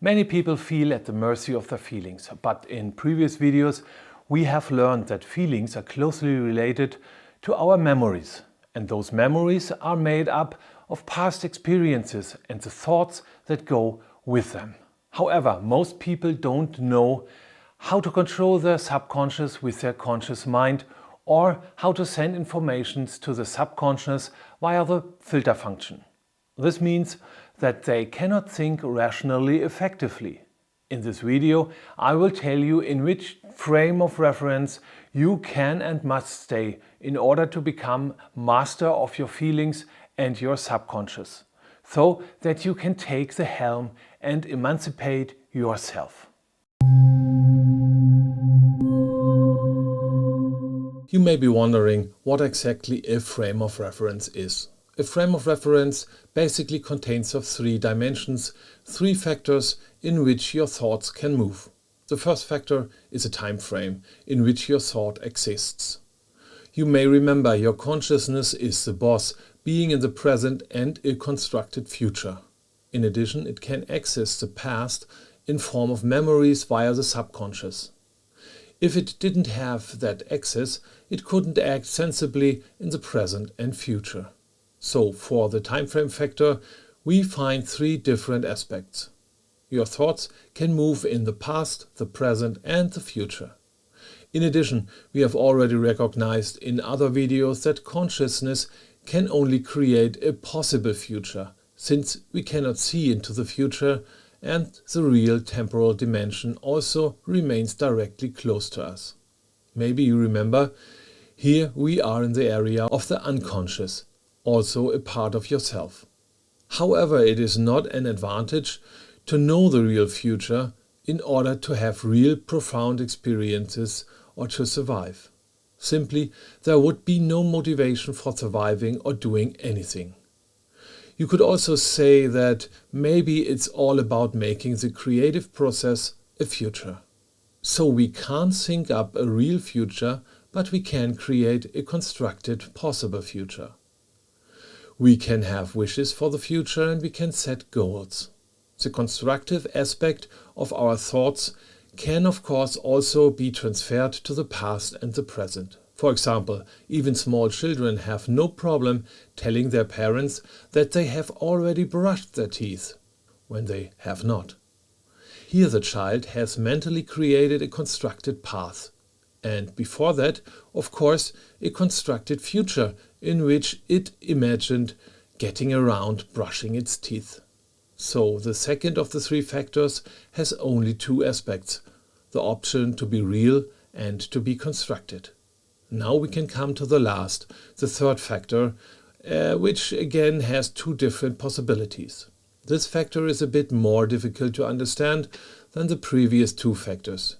Many people feel at the mercy of their feelings, but in previous videos we have learned that feelings are closely related to our memories, and those memories are made up of past experiences and the thoughts that go with them. However, most people don't know how to control their subconscious with their conscious mind, or how to send information to the subconscious via the filter function. This means that they cannot think rationally effectively. In this video, I will tell you in which frame of reference you can and must stay in order to become master of your feelings and your subconscious, so that you can take the helm and emancipate yourself. You may be wondering what exactly a frame of reference is. A frame of reference basically contains of three dimensions, three factors in which your thoughts can move. The first factor is a time frame in which your thought exists. You may remember your consciousness is the boss, being in the present and a constructed future. In addition, it can access the past in form of memories via the subconscious. If it didn't have that access, it couldn't act sensibly in the present and future. So, for the time frame factor, we find three different aspects. Your thoughts can move in the past, the present and the future. In addition, we have already recognized in other videos that consciousness can only create a possible future, since we cannot see into the future and the real temporal dimension also remains directly close to us. Maybe you remember, here we are in the area of the unconscious, also a part of yourself. However, it is not an advantage to know the real future in order to have real profound experiences or to survive. Simply, there would be no motivation for surviving or doing anything. You could also say that maybe it's all about making the creative process a future. So we can't think up a real future, but we can create a constructed possible future. We can have wishes for the future and we can set goals. The constructive aspect of our thoughts can of course also be transferred to the past and the present. For example, even small children have no problem telling their parents that they have already brushed their teeth, when they have not. Here the child has mentally created a constructed path. And before that, of course, a constructed future in which it imagined getting around brushing its teeth. So the second of the three factors has only two aspects, the option to be real and to be constructed. Now we can come to the last, the third factor, which again has two different possibilities. This factor is a bit more difficult to understand than the previous two factors.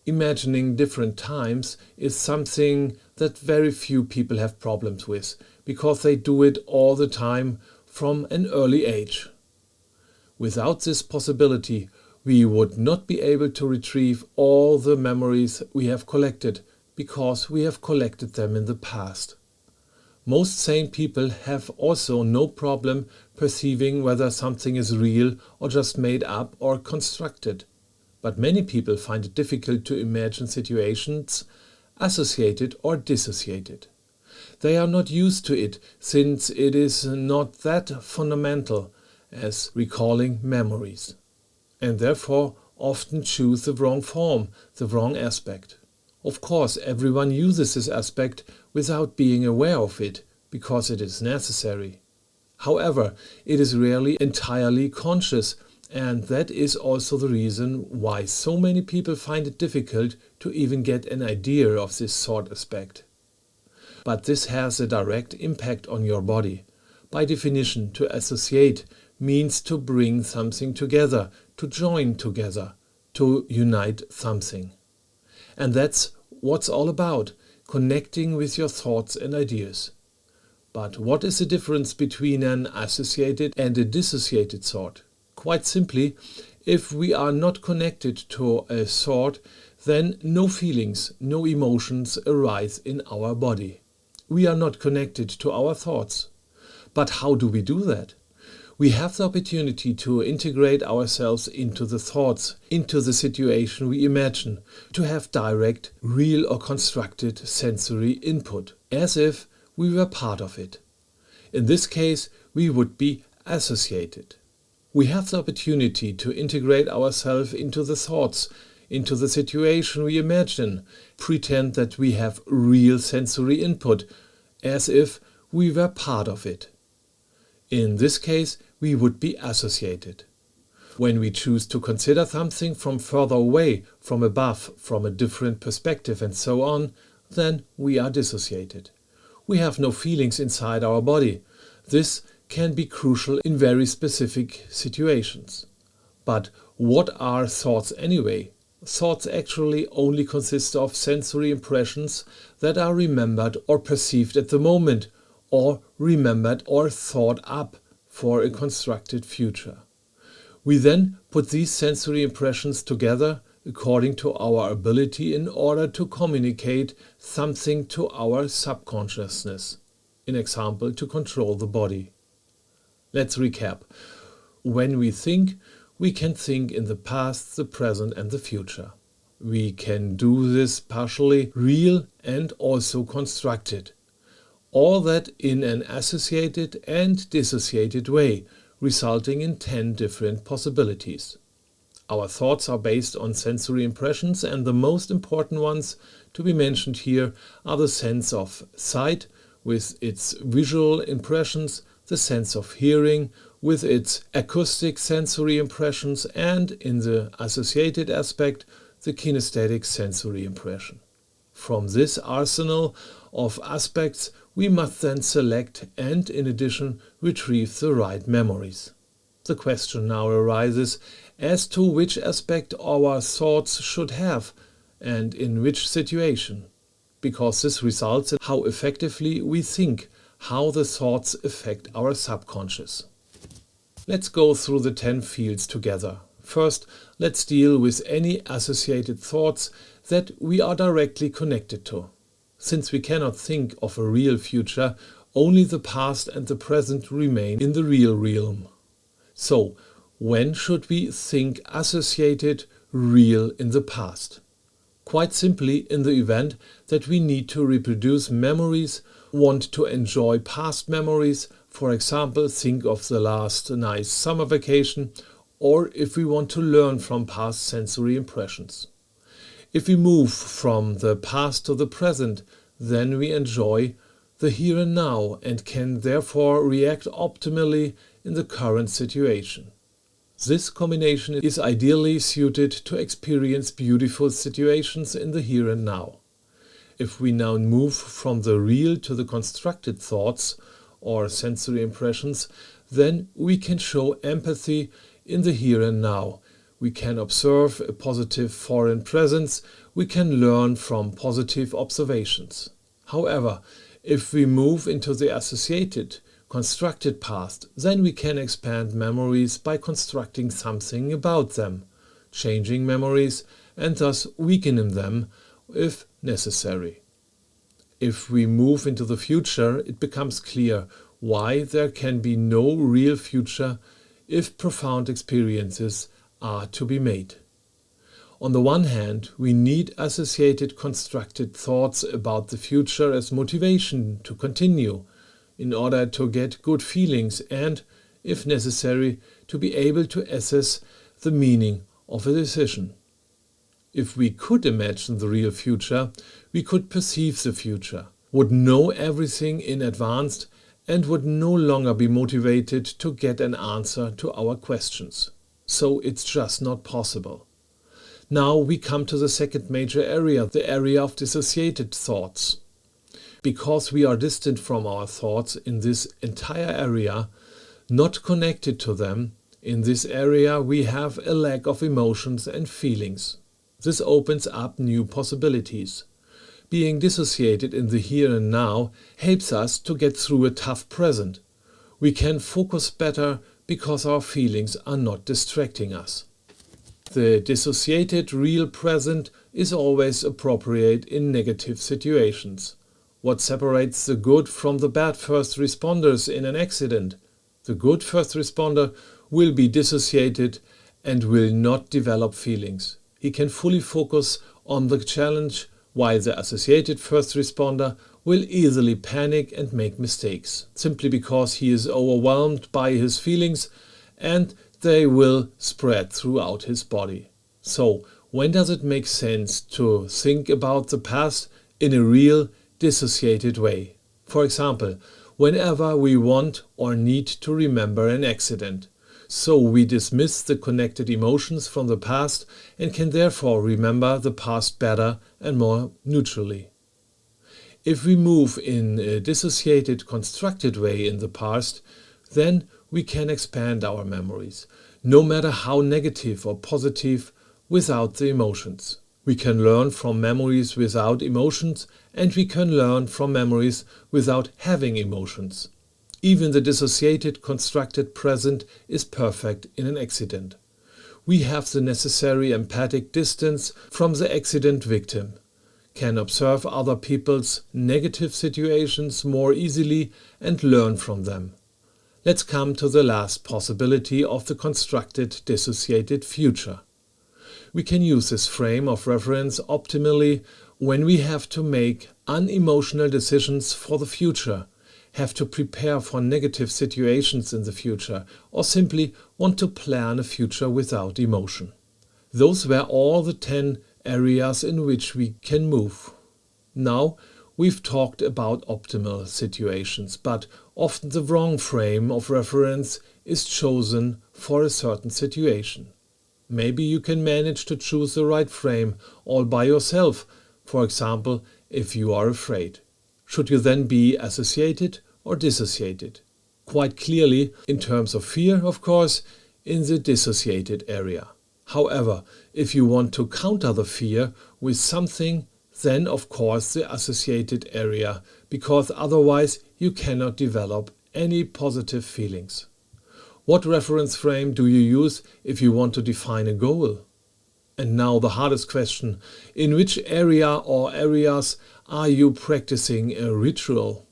Imagining different times is something that very few people have problems with, because they do it all the time from an early age. Without this possibility, we would not be able to retrieve all the memories we have collected, because we have collected them in the past. Most sane people have also no problem perceiving whether something is real or just made up or constructed. But many people find it difficult to imagine situations associated or dissociated. They are not used to it, since it is not that fundamental as recalling memories, and therefore often choose the wrong form, the wrong aspect. Of course, everyone uses this aspect without being aware of it, because it is necessary. However, it is rarely entirely conscious, and that is also the reason why so many people find it difficult to even get an idea of this thought aspect. But this has a direct impact on your body. By definition, to associate means to bring something together, to join together, to unite something. And that's what's all about, connecting with your thoughts and ideas. But what is the difference between an associated and a dissociated thought? Quite simply, if we are not connected to a thought, then no feelings, no emotions arise in our body. We are not connected to our thoughts. But how do we do that? We have the opportunity to integrate ourselves into the thoughts, into the situation we imagine, to have direct, real or constructed sensory input, as if we were part of it. In this case, we would be associated. We have the opportunity to integrate ourselves into the thoughts, into the situation we imagine, pretend that we have real sensory input, as if we were part of it. In this case, we would be associated. When we choose to consider something from further away, from above, from a different perspective and so on, then we are dissociated. We have no feelings inside our body. This can be crucial in very specific situations. But what are thoughts anyway? Thoughts actually only consist of sensory impressions that are remembered or perceived at the moment, or remembered or thought up for a constructed future. We then put these sensory impressions together according to our ability in order to communicate something to our subconsciousness, in example, to control the body. Let's recap. When we think, we can think in the past, the present and the future. We can do this partially real and also constructed. All that in an associated and dissociated way, resulting in 10 different possibilities. Our thoughts are based on sensory impressions, and the most important ones to be mentioned here are the sense of sight with its visual impressions, the sense of hearing with its acoustic sensory impressions, and in the associated aspect, the kinesthetic sensory impression. From this arsenal of aspects, we must then select and, in addition, retrieve the right memories. The question now arises as to which aspect our thoughts should have and in which situation, because this results in how effectively we think, how the thoughts affect our subconscious. Let's go through the 10 fields together. First, let's deal with any associated thoughts that we are directly connected to. Since we cannot think of a real future, only the past and the present remain in the real realm. So, when should we think associated real in the past? Quite simply in the event that we need to reproduce memories, want to enjoy past memories, for example, think of the last nice summer vacation, or if we want to learn from past sensory impressions. If we move from the past to the present, then we enjoy the here and now and can therefore react optimally in the current situation. This combination is ideally suited to experience beautiful situations in the here and now. If we now move from the real to the constructed thoughts or sensory impressions, then we can show empathy in the here and now. We can observe a positive foreign presence, we can learn from positive observations. However, if we move into the associated, constructed past, then we can expand memories by constructing something about them, changing memories and thus weakening them if necessary. If we move into the future, it becomes clear why there can be no real future if profound experiences are to be made. On the one hand, we need associated constructed thoughts about the future as motivation to continue, in order to get good feelings and, if necessary, to be able to assess the meaning of a decision. If we could imagine the real future, we could perceive the future, would know everything in advance, and would no longer be motivated to get an answer to our questions. So it's just not possible. Now we come to the second major area, the area of dissociated thoughts. Because we are distant from our thoughts in this entire area, not connected to them, in this area we have a lack of emotions and feelings. This opens up new possibilities. Being dissociated in the here and now helps us to get through a tough present. We can focus better because our feelings are not distracting us. The dissociated real present is always appropriate in negative situations. What separates the good from the bad first responders in an accident? The good first responder will be dissociated and will not develop feelings. He can fully focus on the challenge, while the associated first responder will easily panic and make mistakes, simply because he is overwhelmed by his feelings and they will spread throughout his body. So, when does it make sense to think about the past in a real, dissociated way? For example, whenever we want or need to remember an accident. So we dismiss the connected emotions from the past and can therefore remember the past better and more neutrally. If we move in a dissociated, constructed way in the past, then we can expand our memories, no matter how negative or positive, without the emotions. We can learn from memories without emotions, and we can learn from memories without having emotions. Even the dissociated, constructed present is perfect in an accident. We have the necessary empathic distance from the accident victim, can observe other people's negative situations more easily and learn from them. Let's come to the last possibility of the constructed, dissociated future. We can use this frame of reference optimally when we have to make unemotional decisions for the future, have to prepare for negative situations in the future, or simply want to plan a future without emotion. Those were all the 10 areas in which we can move. Now, we've talked about optimal situations, but often the wrong frame of reference is chosen for a certain situation. Maybe you can manage to choose the right frame all by yourself, for example, if you are afraid. Should you then be associated or dissociated? Quite clearly, in terms of fear, of course, in the dissociated area. However, if you want to counter the fear with something, then of course the associated area, because otherwise you cannot develop any positive feelings. What reference frame do you use if you want to define a goal? And now the hardest question, in which area or areas are you practicing a ritual?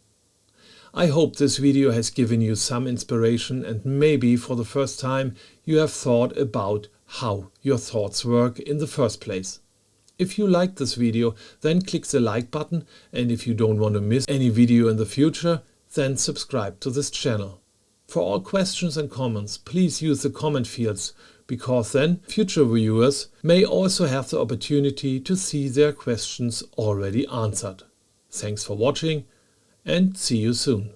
I hope this video has given you some inspiration and maybe for the first time you have thought about how your thoughts work in the first place. If you liked this video, then click the like button, and if you don't want to miss any video in the future, then subscribe to this channel. For all questions and comments, please use the comment fields, because then future viewers may also have the opportunity to see their questions already answered. Thanks for watching and see you soon.